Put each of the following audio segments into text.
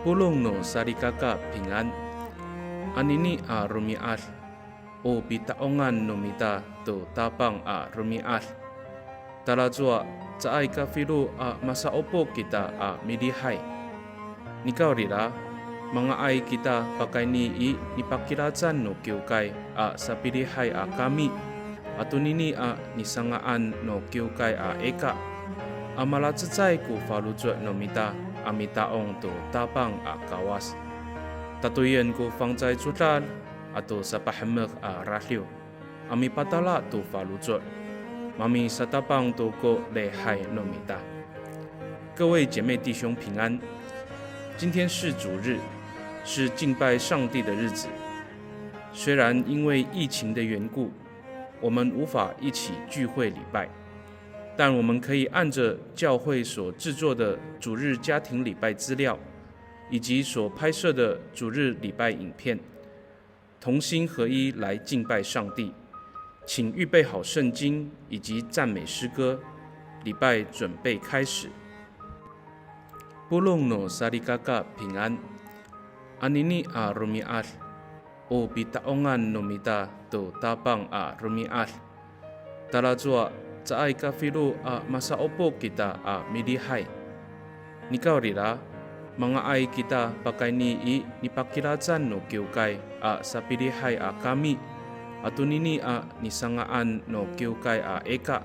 Pulong no sarikaka pingan. Anini a rumial. O bitaongan no mita to tapang a rumial. Talazua caay ka filu a masa opo kita a midihay. Nikaw rila, mga ay kita pakai ni ipakilatan no kiukay a sa pilihay a kami. Atunini a nisangaan no kiukay a eka. Amalatsay ko falujwa no mita. Amitaong to tapang a kawas. Tatuyan ko fangzay zutal ato sa pahamak a rahyo. Ami patala to falujwa. Mami sa tapang to ko lehai no mita. 各位姐妹弟兄平安。今天是主日，是敬拜上帝的日子。虽然因为疫情的缘故，我们无法一起聚会礼拜。但我们可以按着教会所制作的主日家庭礼拜资料，以及所拍摄的主日礼拜影片，同心合一来敬拜上帝。请预备好圣经以及赞美诗歌，礼拜准备开始。Pulong no sarikaka pingan. Anini a rumial. O bitaongan no mita to tapang a rumial. Talazua caay ka filu a masa opo kita a midihay. Nikaw rila, mga ay kita pakai ni ipakilatan no kiukay a sa pilihay a kami. Atunini a nisangaan no kiukay a eka.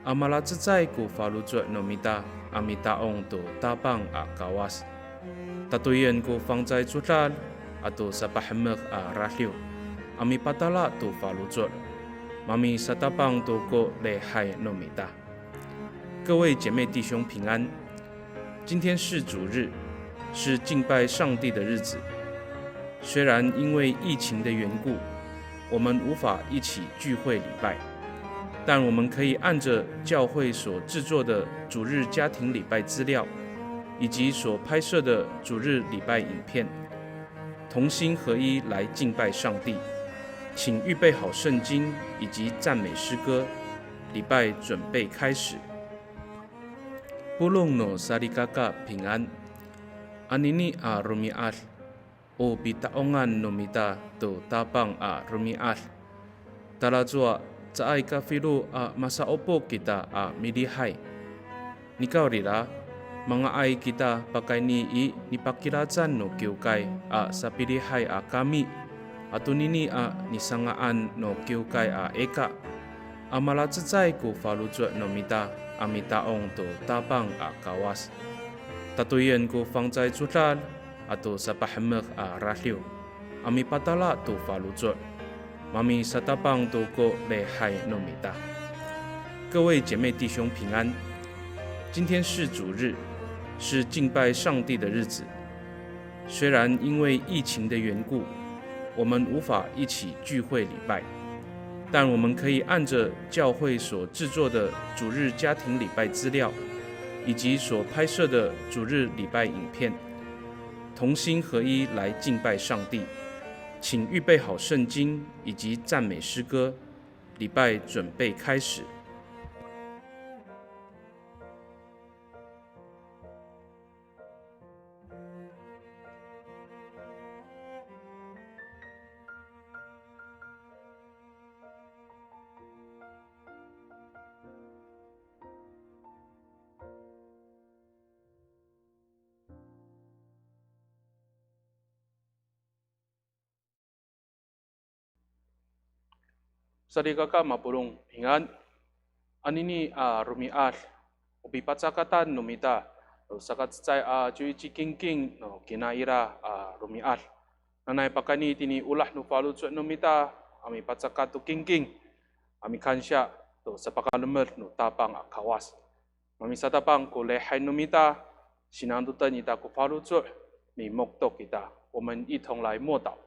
Amalatsay ko falujwa no mita. Amitaong to tapang a kawas. Tatuyan ko fangzay zutal ato sa pahamak a rahyo. Ami patala to falujwa. Mami sa tapang to ko lehai no mita。 各位姐妹弟兄平安。今天是主日，是敬拜上帝的日子。虽然因为疫情的缘故，我们无法一起聚会礼拜，但我们可以按着教会所制作的主日家庭礼拜资料，以及所拍摄的主日礼拜影片，同心合一来敬拜上帝。请预备好圣经以及赞美诗歌，礼拜准备开始。Pulong no sarikaka pingan. Anini a rumial. O bitaongan no mita to tapang a rumial. Talazua caay ka filu a masa opo kita a midihay. Nikaw rila, mga ay kita pakai ni ipakilatan no kiukay a sa pilihay a kami. Atunini a nisangaan no kiukay a eka. Amalatsay ko falujwa no mita. Amitaong to tapang a kawas. Tatuyan ko fangzay zutal ato sa pahamak a rahyo. Ami patala to falujwa. Mami sa tapang to ko lehai no mita。 各位姐妹弟兄平安。今天是主日，是敬拜上帝的日子。虽然因为疫情的缘故，我们无法一起聚会礼拜，但我们可以按着教会所制作的主日家庭礼拜资料，以及所拍摄的主日礼拜影片，同心合一来敬拜上帝。请预备好圣经以及赞美诗歌，礼拜准备开始。Sarikaka mapulong pingan. Anini a rumial. Ubi patsakatan no mita. Sakat cay a juichi kingking no kinaira a rumial. Nanay pakani tini ulah no falujwa no mita. Ami patsakat to kingking. Ami kansya to sa pakalumer no tapang a kawas. Mami sa tapang ko lehai no mita. Sinandutan ita ko falujwa. Mi moktok kita. 我们一同来默祷。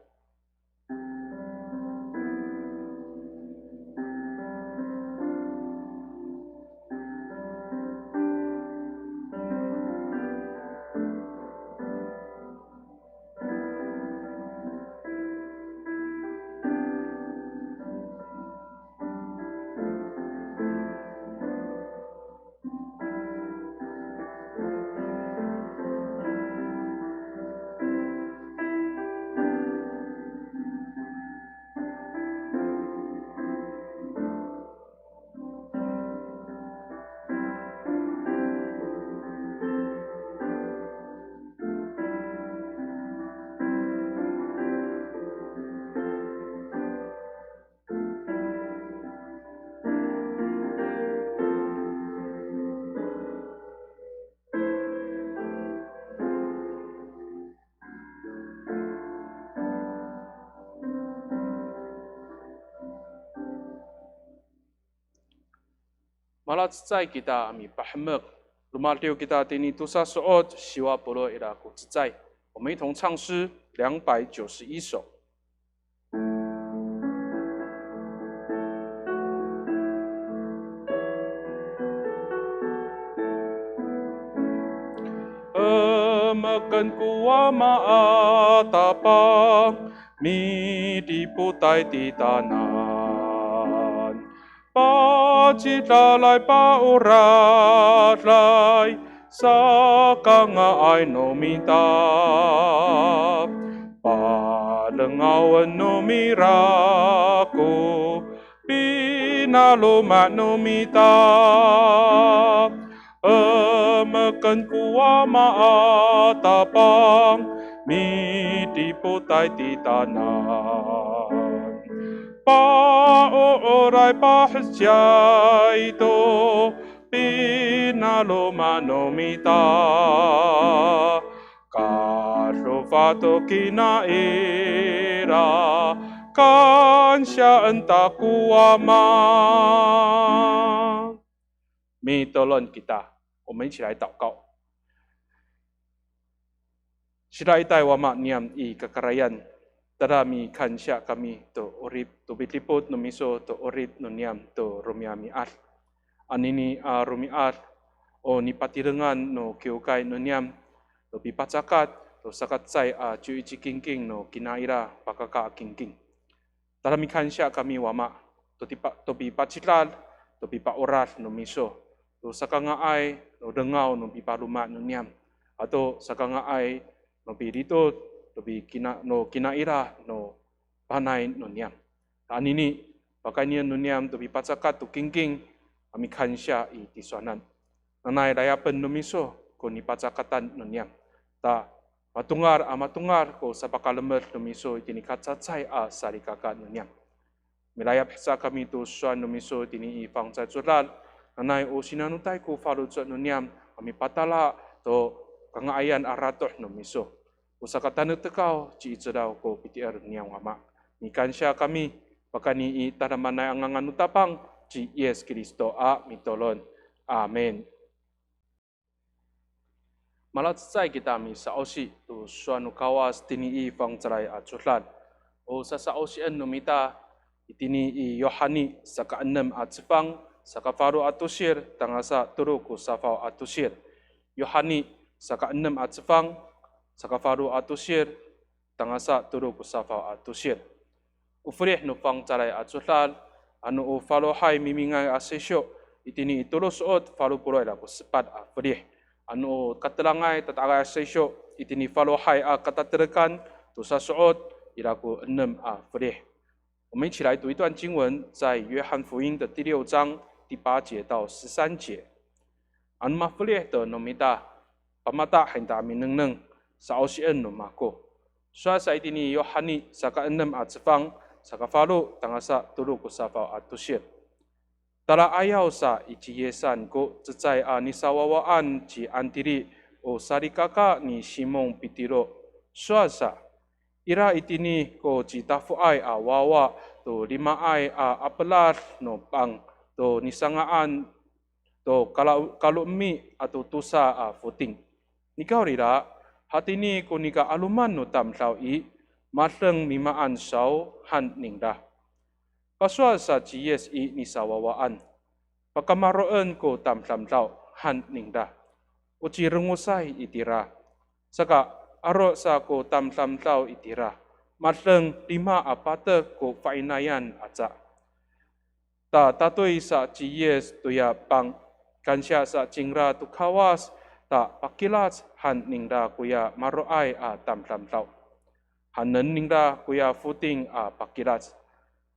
Malat zai kita ami pahmek, lumaltiu kita tini tusa soot, 希望部落伊拉古自在。我们一同唱诗291首。Makan kuah maatapang, mi diputai di tanan. Pacitalai paurat sakanga ai nomita. Palengawan nomiraku, pinaluma nomita. Makan kuah maatapang, mi diputai di tanan. Paoray pahasjay to, pinaluma nomita. Karufato kinaira, kansya entah kuama. 米德论给大，我们一起来祷告。Sila itay wama niyam I kakarayan, darami kansya kami to urip to bitipot no miso to urip no niyam to rumiami at. Anini rumiat o ni patirengan no kiukay no niyam to bipatsakat to sakatsay cui cikingking no kinaira pakaka kingking. Darami kansya kami wama to bipatsitlal to bipaurat no miso. To sakangaay no dengaw no bipalumat no niyam ato sakangaay no birito to kinaira no panay no niyam. Anini pakanian no niyam to bipatsakat to kingking ami kansya I tiswanan. Nanay dayapen no miso ko ni patsakatan no niyam. Ta matungar ko sa pakalamer no miso itini katsatsay sarikakat no niyam. Milayap sa kami to swan no miso itini ifang tsatsural. Nanay o sinanutay ko falod sa nunyam, kami patala to kangaayan aratoh no miso. Usa katanut tekaw, ci daw ko pitiar niyang ama. Nikan siya kami, pakani itaramanay ang nganutapang, ci Yes Kristo mitolon. Amen. Malatsay kita mi sa osi, to suanu kawas tini ifang tsaray at suslan. O sa osi an numita, itini Yohani sa kaanam at sipang, saka faru atusir tangasa turu ku safau atusir. Yohani saka 6 at sefang saka faru atusir tangasa turu ku safau atusir. Ufrih no fang carai atsulal anu u falo hai mimingai asesyo itini itulus ot falu puroi la ku sepat afrih. Anu katelangai tatagai asesyo itini falo hai kataterekan tu sasuot iraku 6 afrih. 我们一起来读一段经文，在约翰福音的第6章第8节到13节。An mafleh to nomita pamata hinda mineng sa osien no mako. Sa itini Yohani saka 6 at sefang saka falu tangasa tulu ku safa atusir. Tala ayaw sa ichiyesan ko tsay nisawawaan ci antiri o sarikaka ni Simong Pitiro. Sa ira itini ko citafuay wawa to limaay apelar no pang to nisangaan to kalumi atau tusa footing. Nikau rira hati ni ko nika aluman no tamsaw mateng mimaan saw han ningda. Paswa sa ciyes nisawawaan. Pakamaroon ko tamsamsaw han ningda. Uci rengusay itira. Saka aro sa ko tamsamsaw itira. Mateng 5 apate ko fainayan aca. Ta tatoy sa ciyes tuya pang kansya sa cingra tu kawas ta pakilas han ningda kuya maroay tamsamsaw. Hanen ningda kuya footing pakilas.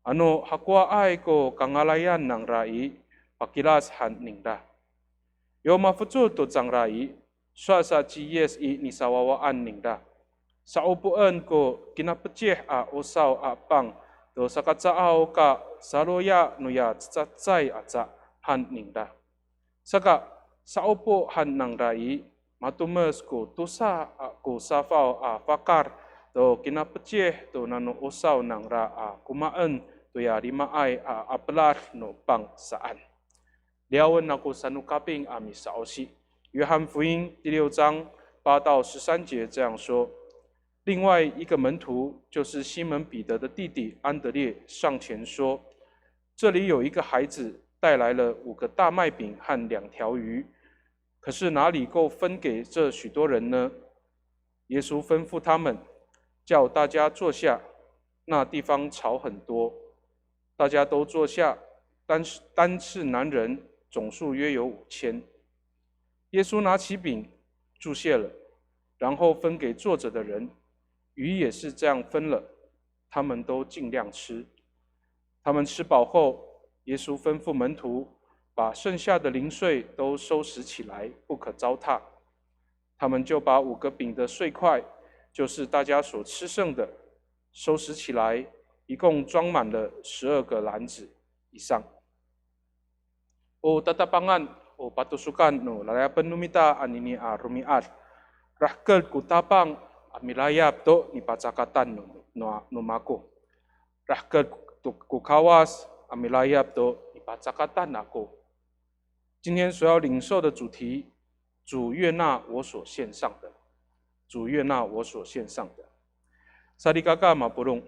Ano hakwa ay ko kangalayan ng rai pakilas han ningda. Yo mafutul to sang rai sa ciyes nisawawaan ningda. Sa upuan ko kinapecih usaw pang to sakatsaaw ka saloya nuya tsatsay atsa han ningda. Saka sa upo han nang rai matumes ko tusa ko safaw fakar to kinapecih to nano usaw nang kumaan to ya rimaay apelar no pang saan. Liawan ako sanukaping ami saosi。约翰福音第6章8到13节这样说：另外一个门徒，就是西门彼得的弟弟安德烈，上前说：这里有一个孩子带来了5个大麦饼和2条鱼，可是哪里够分给这许多人呢？耶稣吩咐他们，叫大家坐下。那地方草很多，大家都坐下，单是男人，总数约有5000。耶稣拿起饼，祝谢了，然后分给坐着的人，鱼也是这样分了，他们都尽量吃。他们吃饱后，耶稣吩咐门徒把剩下的零碎都收拾起来，不可糟蹋。他们就把5个饼的碎块，就是大家所吃剩的，收拾起来，一共装满了12个篮子以上。tatapangan o patusukan no lalayapan numita anini rumiat rahkel kutapang amilayap to ni pacakatan no mako rahkel kukawas amilayap to ni pacakatan ako。今天所要领受的主题，主悦纳我所献上的，主悦纳我所献上的。Sadikaka mapurong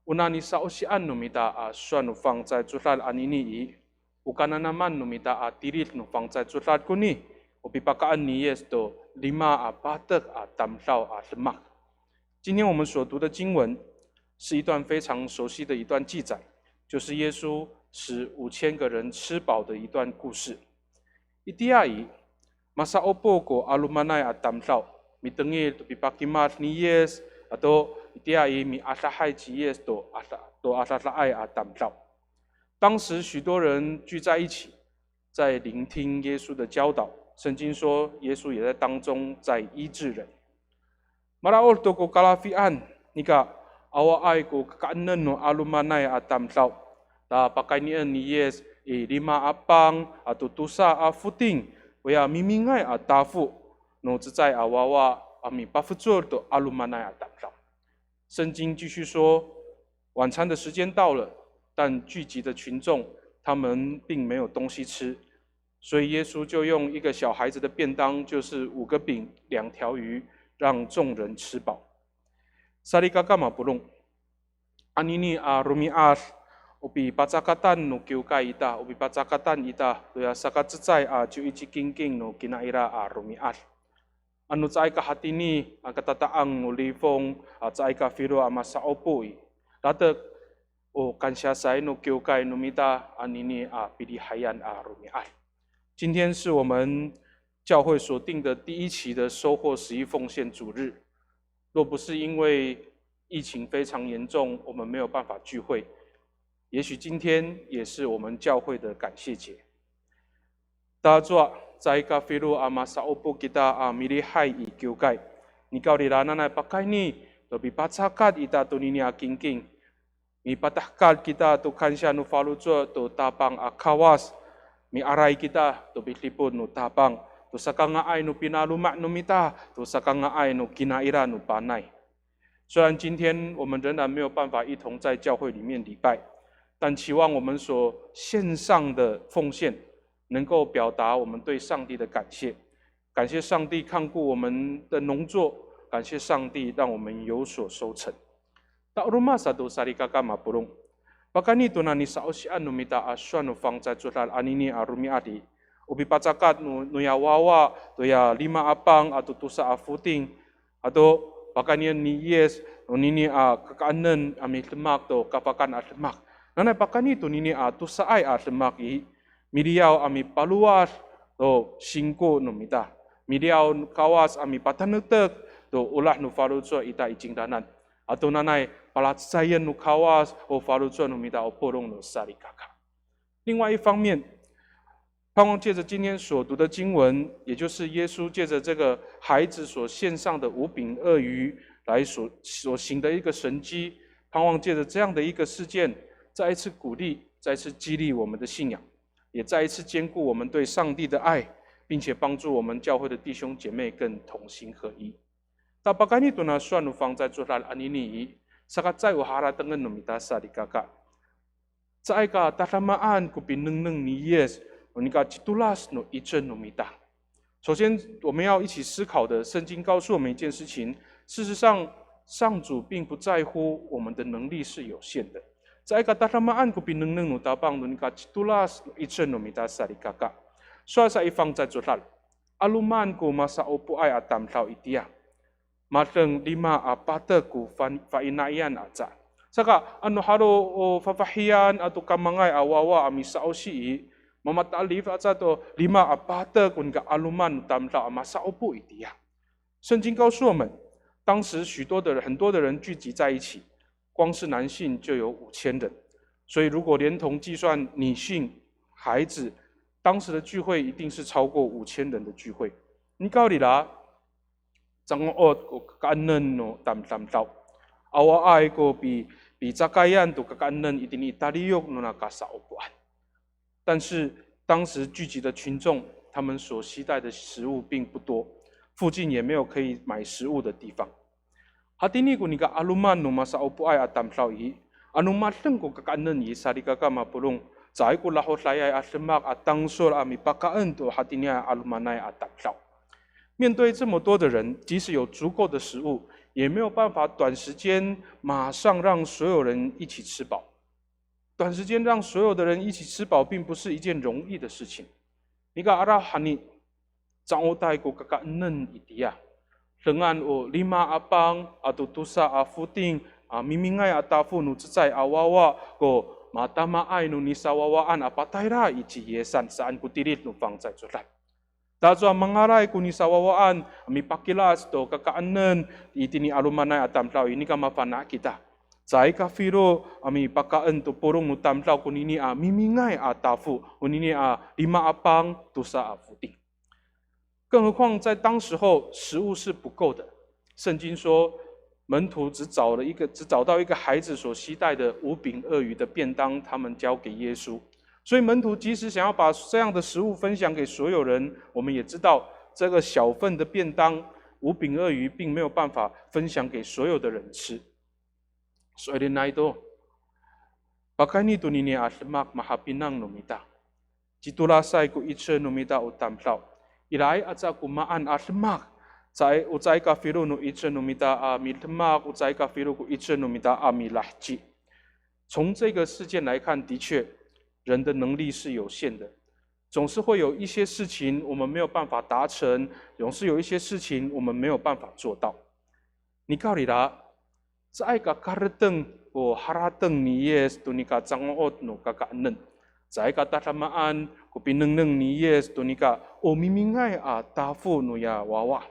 unani sa osian numita suan ufang在主来anini i。Ukana naman numita tirit no fang在主来kuni upipakaan ni yes do 5 batek tamsau lemak。今天我们所读的经文是一段非常熟悉的一段记载，就是耶稣使5000个人吃饱的一段故事。Itiai masa opo ko alumanay tamsau mitengil to pipakimat ni yes atau itiai mi asahay ci yes to asahay tamsau。当时许多人聚在一起，在聆听耶稣的教导。圣经说，耶稣也在当中在医治人。Maraol to ko kalafian nika awa ai ko kaanan no alumanay tamsau ta pakainian ni yes 5 apang atau tusa futing waya mimingai tafu no zai awawa ami pafuzur to alumanay tamsau。圣经继续说，晚餐的时间到了。但聚集的群众，他们并没有东西吃，所以耶稣就用一个小孩子的便当，就是5个饼2条鱼，让众人吃饱。Sarikaka mapulong anini rumias upi pacakatan no kiukai ita upi pacakatan ita tuya sakatsai juichi kingking no kinaira rumias。anu tsai ka hatini katataang no lifong tsai ka firo amasa opoi latek感谢塞努救盖努米达anini pilihayan rumiat。今天是我们教会所定的第1期的收获11奉献主日。若不是因为疫情非常严重，我们没有办法聚会，也许今天也是我们教会的感谢节。大家在咖啡路masa opo kita milihai i救盖，你告di lana na pakai ni lebih pacakat ita tunini kingking。Mi patahkal kita tu kansya nu falujo tu tapang kawas mi arai kita tu bitlipun nu tapang tu sakanga ai nu pinalumak nu mita tu sakanga ai nu kinaira nu panai。虽然今天我们仍然没有办法一同在教会里面礼拜，但期望我们所献上的奉献能够表达我们对上帝的感谢，感谢上帝看顾我们的农作，感谢上帝让我们有所收成。Tak rumah satu sarikaka mapurong. Pakani tu nani saosian numita asuan nu fang在主来anini rumiati. Ubi pacakat nu ya wawa tu ya 5 apang atau tusa futing atau pakanian ni yes nini kekaanan ami lemak tu kapakan lemak. Nana pakani tu nini tusa ai lemak i miliau ami paluas tu singko numita. Miliau kawas ami patanutek tu ulah nu faluso ita icingdanan。atau nanai palatsayan nu kawas o faluzo nu mita o porong nu sarikaka。另外一方面，盼望借着今天所读的经文，也就是耶稣借着这个孩子所献上的5饼2鱼来所行的一个神迹，盼望借着这样的一个事件，再一次鼓励，再一次激励我们的信仰，也再一次坚固我们对上帝的爱，并且帮助我们教会的弟兄姐妹更同心合一。Tapakani tu na suan ufang在主来anini sakat在uhara tengen numita sarikaka。在个tatlamaan ku pinengneng ni yes 你个基督拉斯努一阵努米达。首先，我们要一起思考的，圣经告诉我们一件事情：事实上，上主并不在乎我们的能力是有限的。在katatamaan ko pinengneng no tapang no nika titulas itchen no mita sari kaka. So sa ifang sa jotal. Aluman ko masa opo ay atam tao itia. Mateng 5 apata ko fainayan aja. Saka ano haro o fafahiyan ato kamangay awawa ami sa osi mamatalif aja to 5 apata kun ka aluman tam tao masa opo itia. 圣经告诉我们，当时很多的人聚集在一起，光是男性就有5000人，所以如果连同计算女性、孩子，当时的聚会一定是超过5000人的聚会。你告你啦，张我个感恩no tam tao， awa ay ko比zakayan to感恩一定italiok no nakasa opuan。但是当时聚集的群众，他们所携带的食物并不多，附近也没有可以买食物的地方。Hatini ko nika aluman no masa opo ay atam tao i anong mateng ko kakaanan i sarika ka mapulong zai ko lahot layay atlemak atang sol ami pakaan to hatini alumanay atam tao。面对这么多的人，即使有足够的食物，也没有办法短时间马上让所有人一起吃饱。短时间让所有的人一起吃饱，并不是一件容易的事情。你个阿拉哈尼，张欧代ko kakaanan itia。dengan 5 apang atau tusa afuting mimingay atafu nu tsay awawa ko matamaay nu nisawawaan apatayra ichi yesan saan kutirit nu fangzay sulat. Dazwa mangaray ku nisawawaan mipakilas to kakaanan itini alumanay atamtlaw ini ka mafana kita. Zai ka firo ami pakaan to porong nu tamtlaw kunini mimingay atafu kunini 5 apang tusa afuting。更何况在当时候食物是不够的，圣经说门徒只找到一个孩子所携带的5饼2鱼的便当，他们交给耶稣。所以门徒即使想要把这样的食物分享给所有人，我们也知道这个小份的便当5饼2鱼并没有办法分享给所有的人吃。所以那itu pakai nito nini atlemak mahapinang nomita. Jitulasay ko itse nomita utamtlaw.Ilai aja kumaan atlemak, zai uzai ka firu no itse nomita miltemak, uzai ka firu ku itse nomita milahji。从这个事件来看，的确，人的能力是有限的，总是会有一些事情我们没有办法达成，总是有一些事情我们没有办法做到。你告你啦，在个kareteng o harateng ni yes tu nika cangot no kakaanen。在个tatamaan ko pinengneng ni yes to nika o mimingay tafu no ya wawa.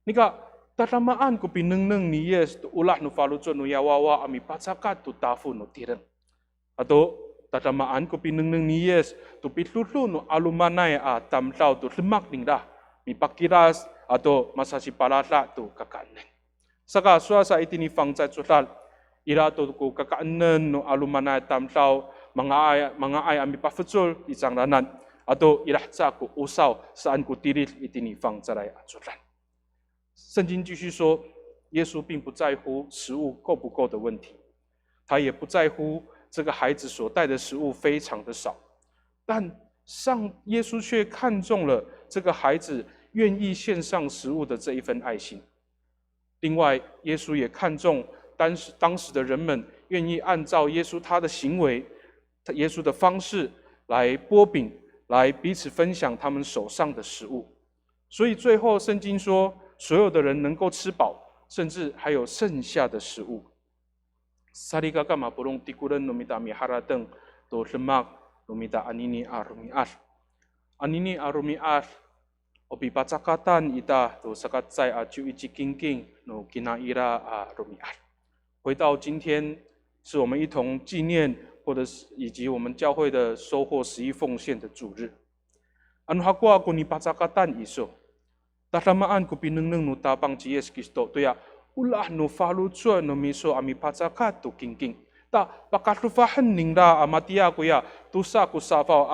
Nika tatamaan ko pinengneng ni yes to ulah no falucho no ya wawa ami patsakat to tafu no tireng. Ato tatamaan ko pinengneng ni yes to pitlutlu no alumanay tamtlaw to lemak ningda mi pakiras ato masasipalata to kakaanen. Saka suasa itini fangzay sutal ira to ko kakaanen no alumanay tamtlaw.mga ay ami pafutul isang ranan atau irahza ku usau saan ku tiril itinifang zarai ajuran。圣经继续说，耶稣并不在乎食物够不够的问题，他也不在乎这个孩子所带的食物非常的少，但耶稣却看中了这个孩子愿意献上食物的这一份爱心。另外，耶稣也看中当时的人们愿意按照耶稣他的行为。耶稣的方式来剥饼，来彼此分享他们手上的食物。所以最后圣经说，所有的人能够吃饱，甚至还有剩下的食物。Sarika ka mapulong tikuran nomita miharateng to lemak nomita anini arumiar. Anini arumiar obi pacakatan ita to sakatsai acu ichi kingking no kinaira arumiar。回到今天，是我们一同纪念。或者是以及我们教会的收获11奉献的主日。Anu haku aku ni pacakatan iso. Tatamaan ko pinengneng no tapang ci Yesus Kristo to ya ulah no falutsua no miso ami pacakat to kingking. Ta pakatlufahan ningda amatia ko ya tusa ko safao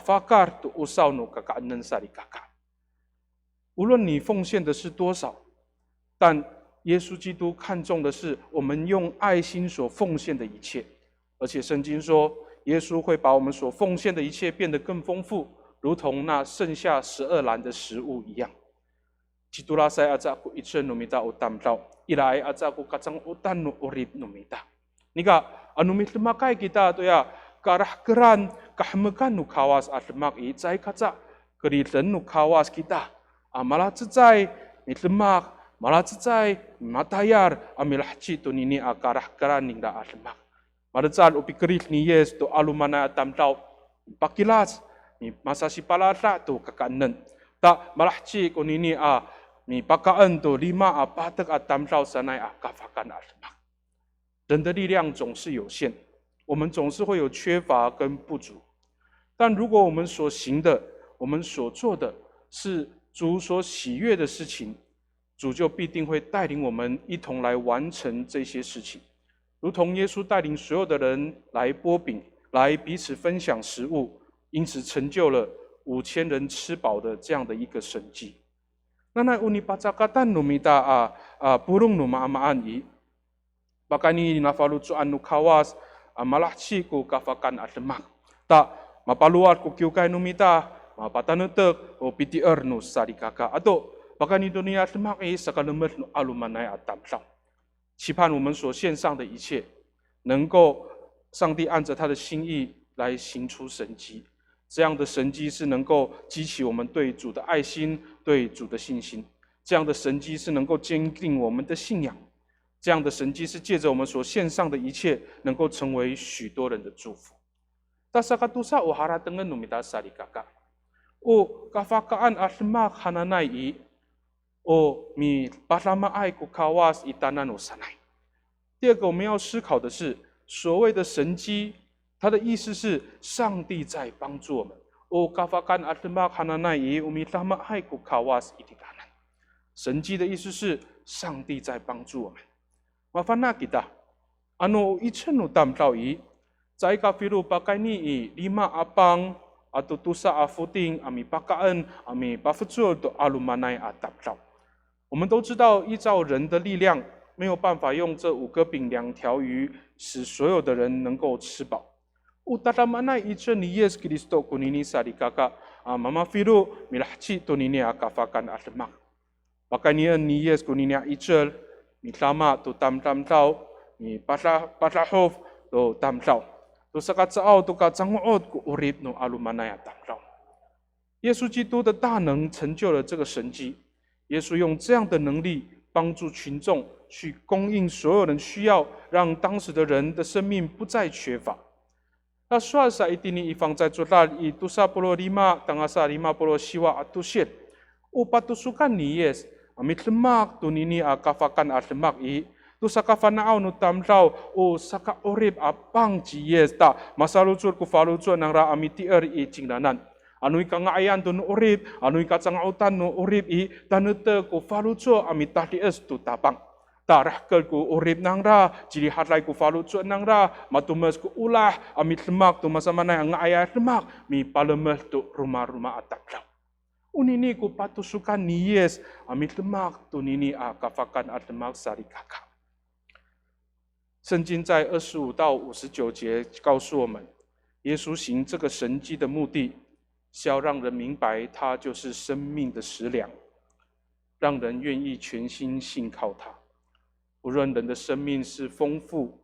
fakar to usau no kakaanan sari kakak。无论你奉献的是多少，但耶稣基督看重的是我们用爱心所奉献的一切。而且圣经说，耶稣会把我们所奉献的一切变得更丰富，如同那剩下12篮的食物一样。Itulah saya ajak ku itchen numita utam tau. Ilai ajak ku kacang utan nu urip numita. Nika anumit lemakai kita tu ya karah keran kahmekan nu kawas atlemak i cai kaca keriten nu kawas kita. Malah cecai mit lemak malah cecai matayar amilah ci tu nini akarah keran ningda atlemak. Madacal upi keril ni yes tu alumana atam tau pakilas ni masa si palata tu kakanen. Tak malah ci ku nini mi pakaan tu 5patek atam tau sanai kafakan atlemak。人的力量总是有限，我们总是会有缺乏跟不足。但如果我们所行的、我们所做的是主所喜悦的事情，主就必定会带领我们一同来完成这些事情。如同耶稣带领所有的人来剥饼，来彼此分享食物，因此成就了5000人吃饱的这样的一个神迹。那unipacakatan numita purung numaamaan i bakani nafalucuan nu kawas malahci ku kafakan atlemak ta mapaluat ku kiukai numita mapatanutek o pitier nu sarikaka atau bakani dunia atlemak i sakalemet nu alumanai atamsang。期盼我们所献上的一切，能够上帝按着他的心意来行出神迹。这样的神迹是能够激起我们对主的爱心，对主的信心。这样的神迹是能够坚定我们的信仰。这样的神迹是借着我们所献上的一切，能够成为许多人的祝福。Tasakatusa o hara dengan numita sarikaka. O kafakaan atlemak hananai i o mi palama ai ku kawas itanan usanai。第二个我们要思考的是，所谓的神迹，它的意思是上帝在帮助我们。O kafakan atlemak hananai i o mi palama ai ku kawas itanan。神迹的意思是上帝在帮助我们。Mafana kita, itchen utam tau i, cai kafiru pakai ni i 5 apang atau tusa afuting ami pakaan ami pafucul do alumanai atap tau。我们都知道，依照人的力量，没有办法用这5个饼2条鱼使所有的人能够吃饱。Utatamanai itchen ni Yesus Kristo kunini sarikaka mama firu milahci tunini akafakan atlemak。pakai ni Yesus kunini itchen mi lama tu tam tau, mi patla hof tu tam tau, tu sakat sao tu kacangot ku urip no alumanaya tam tau。耶稣基督的大能成就了这个神迹，耶稣用这样的能力帮助群众去供应所有人需要，让当时的人的生命不再缺乏。那suasa itini ifang在做大以tu sa puluh lima tangasa 50 siwa atusil upatusukan ni yes amit lemak tu nini kafakan at lemak i tu saka fanao nu tamlaw o saka orib apang jiyes ta masalucur ku falucur nang ra amitier i cingdanan anui kangayan tu nu orib anui kacangautan nu orib i tanute ku falucur amit tahlies tu tapang tarah kel ku orib nang ra jili hatlai ku falucur nang ra matumes ku ulah amit lemak tu masamana ngaya lemak mi palemeh tu rumah-rumah ataplau unini ku patusukan ni yes amit lemak tu nini kafakan at lemak sarikaka。圣经在25到59节告诉我们，耶稣行这个神迹的目的，是要让人明白他就是生命的食粮，让人愿意全心信靠他。无论人的生命是丰富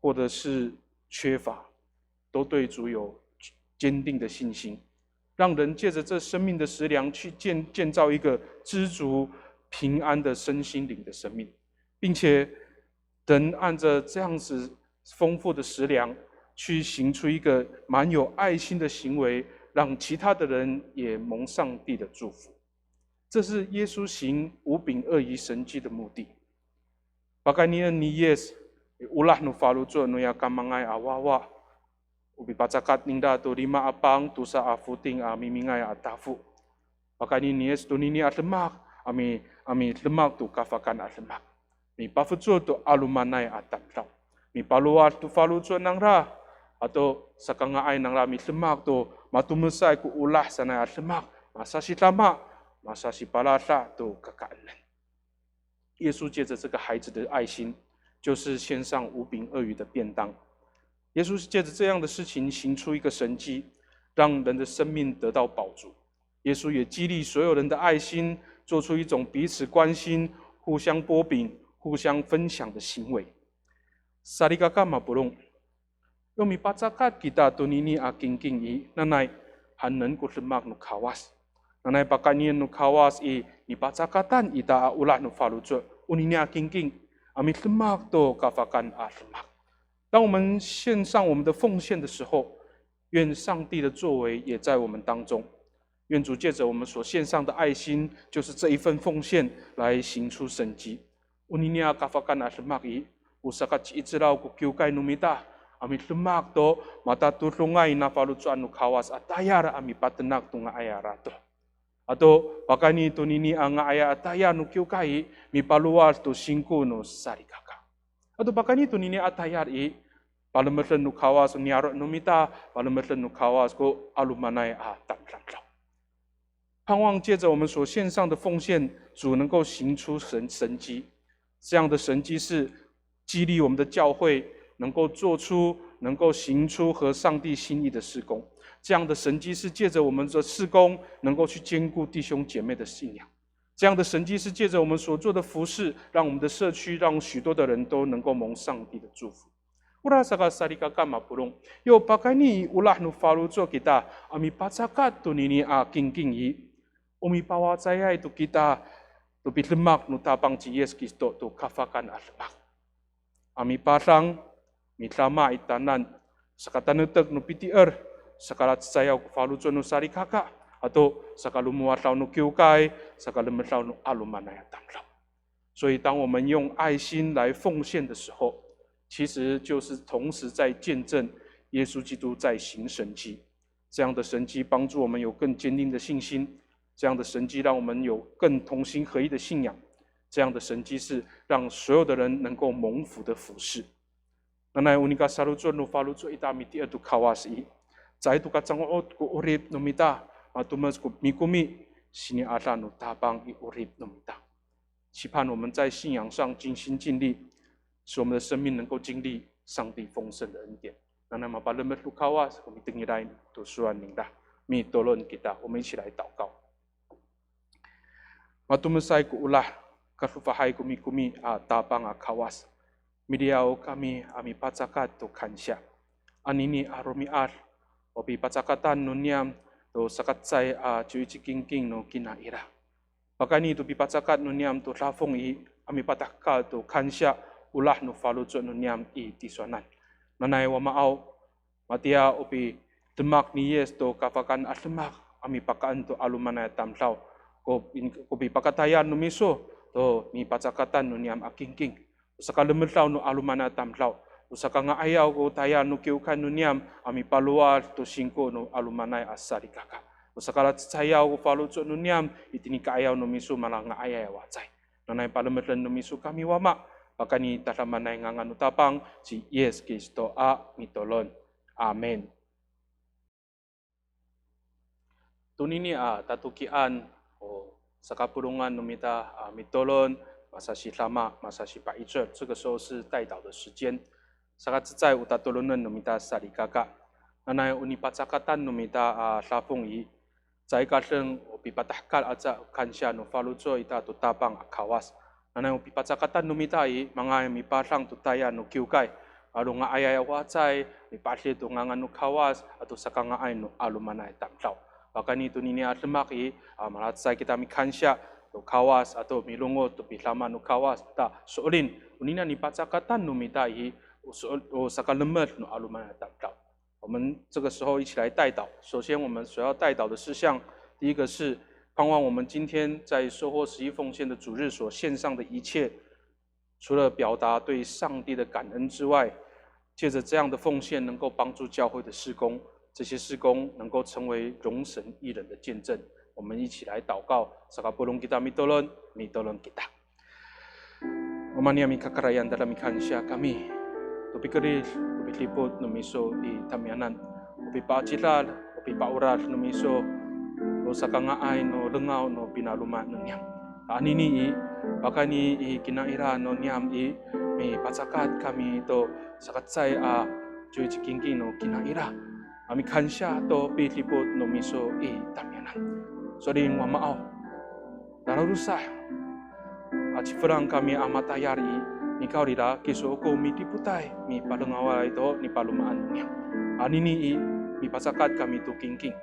或者是缺乏，都对主有坚定的信心。让人借着这生命的食粮去建造一个知足平安的身心灵的生命，并且人按着这样子丰富的食粮去行出一个蛮有爱心的行为，让其他的人也蒙上帝的祝福。这是耶稣行5饼2鱼神迹的目的。Pakanian ni yes ulah nu falucu nu ya kamangai awawa ubi pacakat ningda tu 5 apang tusa afuting mimingai atafu. Pakani ni yes tu nini atlemak ami lemak tu kafakan atlemak. Mi pafucu tu alumanai atamtau. Mi paluat tu falucu nangra atau sakangai nangra mi lemak tu matumusai ku ulah sanai atlemak masa si lama masa si palasa tu kakaanan。耶稣借着这个孩子的爱心，就是献上5饼2鱼的便当，耶稣是借着这样的事情行出一个神迹，让人的生命得到保住。耶稣也激励所有人的爱心，做出一种彼此关心、互相波饼、互相分享的行为。Sarikaka mapulong. Yung mipacakat kita tunini aking kingi, nanay hanan ko lemak no kawas. Nanay pakanian no kawas nipacakatan ita ulah no falujo, unini aking king, amit lemak to kafakan lemak. 当我们献上我们的奉献的时候，愿上帝的作为也在我们当中。愿主借着我们所献上的爱心，就是这一份奉献，来行出神迹。Unini kafakan lemak usakat itziraw ko kiukay numita, amit lemak to matatulungay na palutsuan no kawas at ayara ami patenak to nga ayara to. Ato pakani to nini ang nga aya at aya no kiukay mi paluwal to singko no sarikaka. Ato pakani to nini at ayar palametlan no kawas ni aro numita, palametlan no kawas ko alumanay tamlamlaw. 盼望借着我们所献上的奉献，主能够行出神迹。这样的神迹是激励我们的教会能够做出、能够行出合上帝心意的事工。这样的神迹是借着我们的事工能够去兼顾弟兄姐妹的信仰。这样的神迹是借着我们所做的服事，让我们的社区、让许多的人都能够蒙上帝的祝福。Ura saka sarikaka mapulong. Yo pakani ulah no falujo kita ami pacakat to nini kingkingi. Umi pawacaya itu kita to bitlemak no tapang ci Yesus Kristo to kafakan almak. Ami pasang mitlama itanan sakatanutek no pitier sakalat sayaw falujo no sarikaka atau sakalumuatlaw no kiukay sakalumatlaw no alumanaya tamlaw. 所以当我们用爱心来奉献的时候，其实就是同时在见证耶稣基督在行神迹。这样的神迹帮助我们有更坚定的信心，这样的神迹让我们有更同心合一的信仰，这样的神迹是让所有的人能够蒙福的服侍。Nanay unika salujo no falujo itamiti atu kawasi. Sa itu katsangoot ko urip no mita, matumas ko mikumi, sini ata no tabang i urip no mita. 期盼我们在信仰上尽心尽力，使我们的生命能够经历上帝丰盛的恩典。那么把人们路卡瓦，我们等一来读书安宁的，米多伦给他，我们一起来祷告。Matumasay ko ulah, karufahay kumi tabang kawas. Midiaw kami ami pacakat to kansya. Anini arumiar, obi pacakatan nunyam to sakatsay cuici no kinaira. Pakani to pipacakat nunyam to lafong ami patakal to kansya ulah no falujo nunyam tiswanan. Nanay wa maaw, matia obi demak ni yes to kafakan atlemak ami pakaan to alumanay tamlaw. Ko pakatayan no miso to mi pacakatan no niam akingking. Usaka lemerlaw no alumana tamlaw. Usaka nga ayaw ko tayan no kiukan no niam ami paluar to singko no alumanay asari kaka. Usaka lat sayaw ko faluto no niam itini kaayaw no miso malang nga ayaw watsay. Nanay palamerlan no miso kami wama. Pakani tatamanay nga ngano tapang si Yes Kristo mitolon. Amen. Tunini tatukian sa kapulungan numita mitolon masashi lama masashi paizhe， 这个时候是代祷的时间。sa在utatolonan numita sarikaka， nanay unipacakatan numita lafong在kaseng upipatahkal aja kansya no falujo ita tutapang akawas， nanay upipacakatan numita mga mipasang tutaya no kiukay， alo nga ayayawa chay mipasli to nga no kawas ato sa kangaay no alumanay tamlaw。 Bahkan itu nini atlemaki malatsay kita mikansya to kawas atau milungo to pislama no kawas ta soolin unina ni pacakatan no mitai o sakalemet no aluman tamlaw。 我们这个时候一起来代祷。首先我们所要代祷的事项，第一个是盼望我们今天在收获11奉献的主日所献上的一切，除了表达对上帝的感恩之外，借着这样的奉献能够帮助教会的事工。 这些事工能够成为荣神一人的见证，我们一起来祷告。Sakapulong kita mitolon kita. Omania mi kakarayan dalam ikansya kami. Tupi keril, tupi liput numiso i tamianan. Tupi paacilal, tupi paural numiso. O sakangaay no lengaw no pinaluma no niyam. Anini bakani i kinaira no niyam mi pacakat kami to sakatsay 就一紧紧no kina ira ami kansya to pilipot no miso tamianan so din wa mao darusah Acifrang kami amatayari ni kau rida kiso ko mi diputai mi palengawai to ni palumaan niya. Anini mi pasakat kami tu kingking.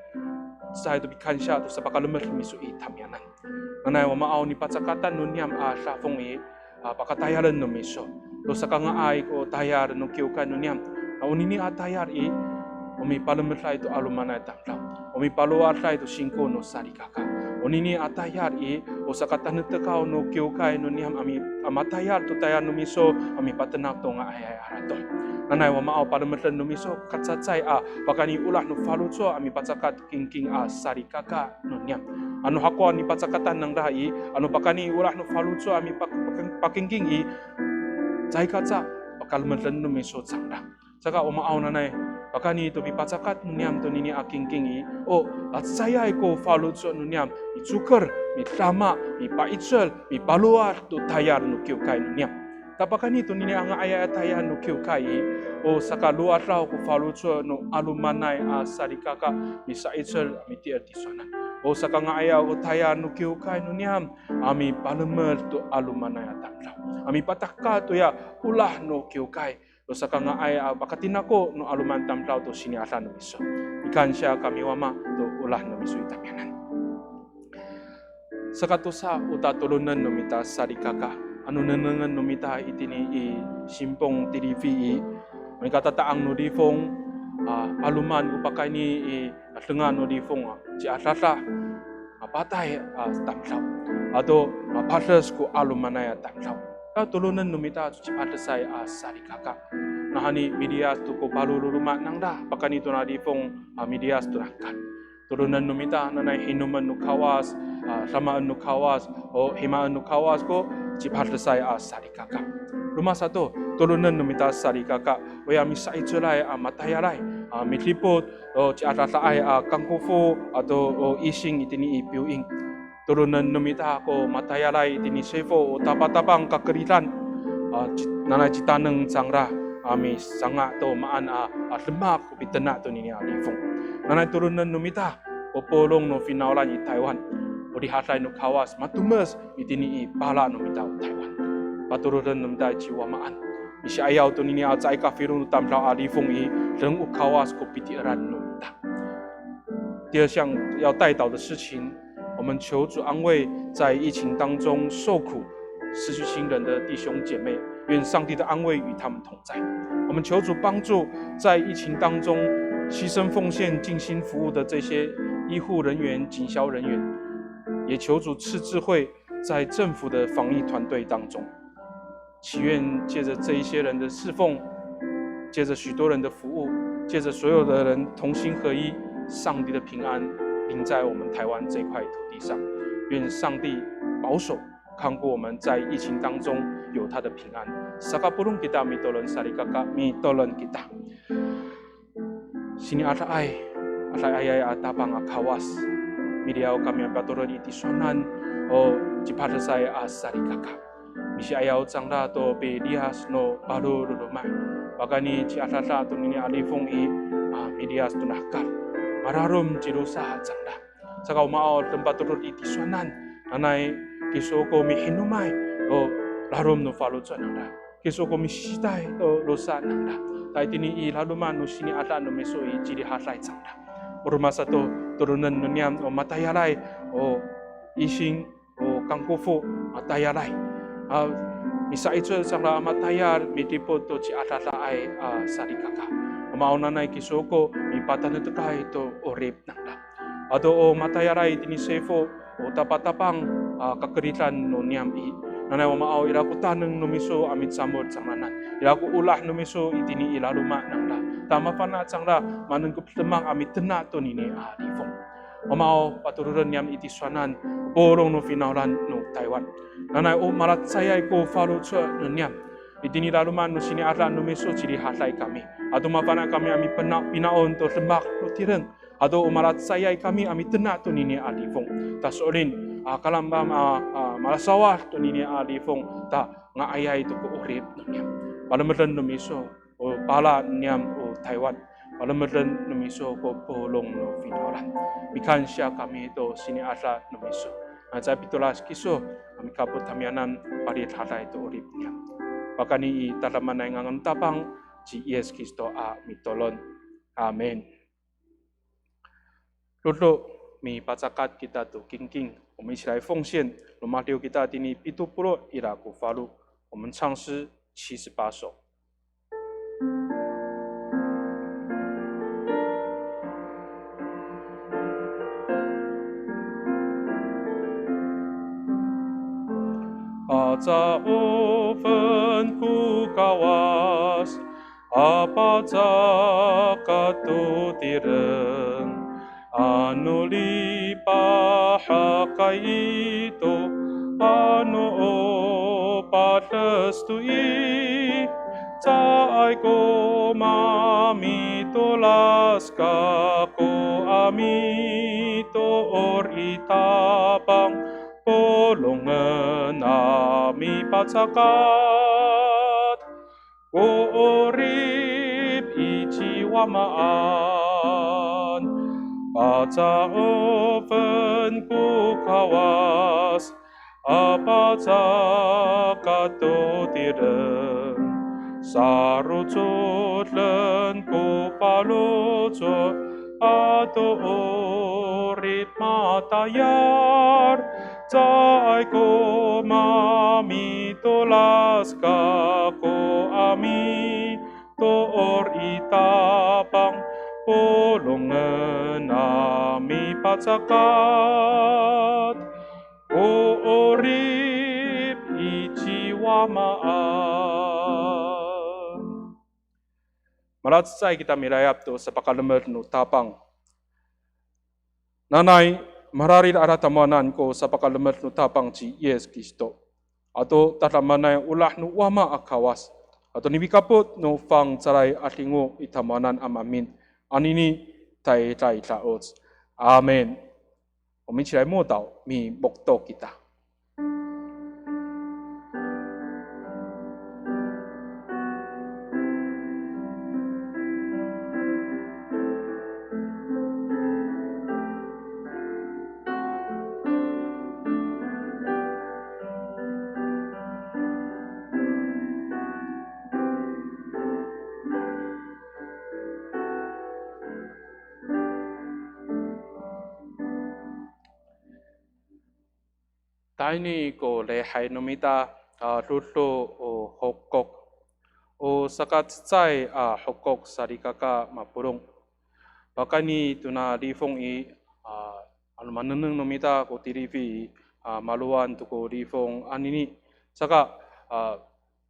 Sa itu bikansya tu sapakalumer mi su tamianan. Nanay wa maaw ni pasakatan no niam sa fong pakatayaran no miso. To sa kanga ay ko tayar no kiukan no niam. Unini atayar mi palumer itu alumana tamlaw. Mi paluar itu singko no sarikaka. Onini atayar o sakatan tekau no kiukai no niam ami amatayar tu tayar no miso ami patenak to nga ayay arato. Nanay wa maaw para meten no miso katsatsay bakani ulah no falutso ami patsakat kingking sarikaka no niam. Ano hako ni patsakatan ng rai ano bakani ulah no falutso ami pakingking tsay katsa bakal meten no miso tsangda. Saka o maaw nanay bakani to bipatsakat nunyam to nini akingkingi at saya ko follow so nunyam itsukar mi tama mi paitsel mi paluar to tayar no kiukai nunyam tapakani to nini ang aya tayar no kiukai saka luar raw ko follow so no alumanay sarikaka mi saitsel mi tier tisonan saka nga aya ko tayar no kiukai nunyam ami palamer to alumanay atamlaw ami patakka to ya ulah no kiukai Dosa ka nga ay pakatinako no aluman tamlaw to siniasa no miso. Ikan siya kami wama to ulah no miso itamyanan. Sa katusa utatulunan no mita sarikaka. Ano nanangan no mita itini simpong tirifi may katataang no difong aluman upakay ni atengan no difong si asasa patay tamlaw. Ato mapasas ko alumanay tamlaw. Tulunan numita ci patasay sarikaka. Nahani media tu ko paluluruma nang da pakanito na difong media tu angkat. Tulunan numita nanay hinuman no kawas, samaan no kawas o himaan no kawas ko ci patasay sarikaka. Rumah satu tulunan numita sarikaka. Waya misa itsulay matayalay mitlipot o ci atatay kangkufu atau ising itini ipiuing. Turunan numita ako matayalay itini sefo o tapatapang kakeritan nanay citaneng sangra ami sanga to maan lemak bitena to nini alifong nanay turunan numita o polong no finaulan i Taiwan o dihatlay no kawas matumes itini pala numita o Taiwan paturunan numita jiwa maan isi ayaw to nini atsay kafirun tamlaw alifong reng u kawas ko pitiran numita 第二项要带导的事情，我们求主安慰在疫情当中受苦、失去亲人的弟兄姐妹，愿上帝的安慰与他们同在。我们求主帮助在疫情当中牺牲奉献、尽心服务的这些医护人员、警消人员，也求主赐智慧在政府的防疫团队当中。祈愿借着这一些人的侍奉，借着许多人的服务，借着所有的人同心合一，上帝的平安临在我们台湾这块土地上。愿上帝保守看过我们在疫情当中有他的平安。Sakapurung kita mitolon sarikaka mitolon kita. Sini atay ay atapang akawas. Midiaw kami paturon itisonan o cipatasay sarikaka. Misi ayaw tsangda to pedias no baru rumah. Bagani ci atata to nini alifong medias to nakal. Mararum cirusa tsangda. Saka umao tempat turut itisonan. Anay kisoko mi hinumay o larum no falo tsananda. Kisoko mi sitay o losa nanda. Tai tini laluman no sini ata no meso ciri hasay tsangda. Rumah satu turunan no niam o matayalay o ising o kangkufu matayalay. Misa itu sang matayar mitipo to ci atata ay sarikaka. Mauna na kisoko mi patan tekay to orip nanda. Ato o matayaray tini sefo o tapatapang kakeritan no niam nanay wamaaw iraku taneng no miso amit samod sanglanan. Iraku ulah no miso itini ilaluma nanda. Tama pana sangla manengkup temang amit tena to nini alifong. Wamaaw patururan niam itiswanan borong no finaulan no Taiwan. Nanay o marat sayay ko follow no niam. Itini laluman no sini ara no miso ciri haslay kami. Ato mapana kami ami pinaon to tembak no tireng. Ato umarat sayay kami ami tena to nini alifong. Tas olin kalamba malasawah to nini alifong ta nga ayay to ko urip no niam. Palamatan no miso o pala niam o Taiwan. Malam-malam numiso ko polong no finalan. Mikan siya kami ito sini asa numiso. Sa pitulas kiso kami kapot tamianan parit hata ito uripnya. Bakani tataman na ngangan tapang si Yesus Kristo mitolon. Amen. Lulu mi pacakat kita tu king 我们一起来奉献罗马六给大丁尼比杜部落伊拉古法路，我们唱诗78首。Aza oven ku kawas, apa zakatutiren. Anu lipahakai itu, anu opatestui, caai ko mami tolas kako amito or itapang, polongan ami patsakat, ko orip ijiwamaan. Baca oven ku kawas, apa zakatutiren. Sarucut len ku palucut, atau urip matayar. Cai ko mami tolas kako ami, toor itapang, polongan ami patsakat, o orip ijiwamaan. Malatsay kita mirayap to sa pakalamer no tapang. Nanay, mararil aratamuanan ko sa pakalamer no tapang si Yesus Kristo. Ato tatamanay ulah no wama akawas. Ato nibikapot no fang saray atingo itamanan amamin. Anini tai taos. Amen. 我们一起来默祷，mi bokto kita. Taini ko lehay nomita luto o hokok o sakat tsay hokok sarikaka mapurong. Bakani tuna rifong manunung nomita ko tirivi maluan to ko rifong anini saka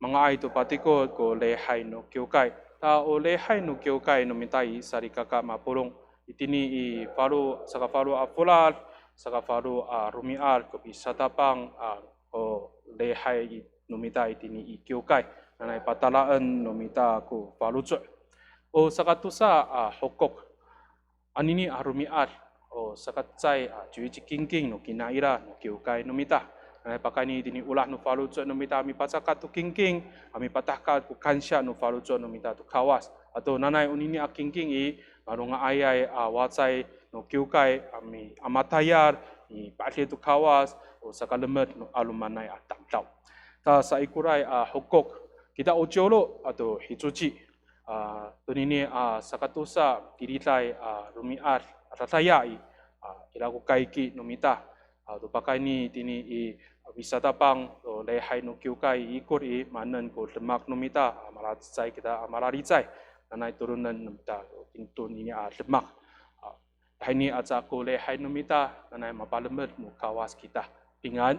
mga ay to patiko ko lehay no kyokay. Ta o lehay no kyokay nomita sarikaka mapurong itini faru saka faru afulal saka faru rumial ko bisa tapang o lehay nomita itini ikyokay nanay patalaan nomita ko faru o saka tusa hokok anini rumial o saka tsay juichi kingking no kinaira no kyokay nomita nanay pakani itini ulah no faru nomita mi patsakat to kingking ami patahkat ko kansya no faru nomita to kawas atau nanay unini kingking marunga ayay watsay no kyokay ami amatayar ni patle tu kawas o sakalemet no alumanay tamtaw. Ta sa ikuray hokok kita ojolo atau hicuci tunini sakatusa tiritay rumiat atatayai ilaku kaiki nomita to pakai ni tini bisa tapang to lehay no kyokay ikur manan ko lemak nomita amaratsay kita amararitsay nanay turunan nomita tintun ini lemak. Ini aja ko lehay nomita nanay mapalamet mo kawas kita. Ingat.